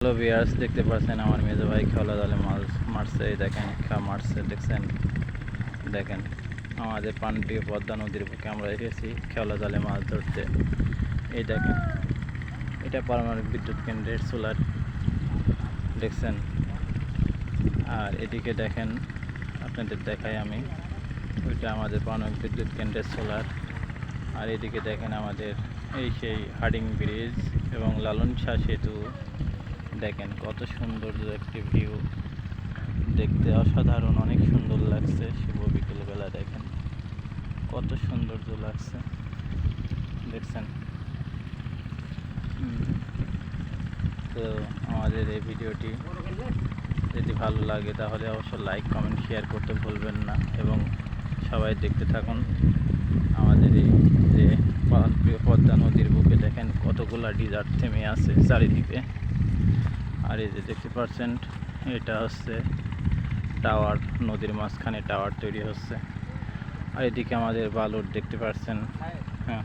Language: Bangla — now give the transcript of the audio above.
তো ভিউয়ার্স দেখতে পাচ্ছেন আমার মেজো ভাই খেওলা জালে মাছ মারছে। এই দেখেন মারছে, দেখছেন? দেখেন আমাদের প্রাণপ্রিয় পদ্মা নদীর বুকে আমরা এসেছি খেওলা জালে মাছ ধরতে। এই দেখেন এটা পারমাণবিক বিদ্যুৎ কেন্দ্রের সোলার, দেখছেন? আর এদিকে দেখেন, আপনাদের দেখাই আমি, ওইটা আমাদের পারমাণবিক বিদ্যুৎ কেন্দ্রের সোলার। আর এদিকে দেখেন আমাদের এই সেই হার্ডিং ব্রিজ এবং লালন শাহ সেতু। দেখেন কত সুন্দর একটি ভিউ, দেখতে অসাধারণ, অনেক সুন্দর লাগছে। শুভ বিকেলবেলা দেখেন কত সৌন্দর্য লাগছে, দেখছেন? তো আমাদের এই ভিডিওটি যদি ভালো লাগে তাহলে অবশ্যই লাইক, কমেন্ট, শেয়ার করতে ভুলবেন না এবং সবাই দেখতে থাকুন। আমাদের এই যে প্রিয় পদ্মা নদীর বুকে দেখেন কতগুলা ডিজার্ট থেমে আছে চারিদিকে। আর এই যে দেখতে পাচ্ছেন এটা হচ্ছে টাওয়ার, নদীর মাঝখানে টাওয়ার তৈরি হচ্ছে। আর এদিকে আমাদের বালুর দেখতে পাচ্ছেন। হ্যাঁ,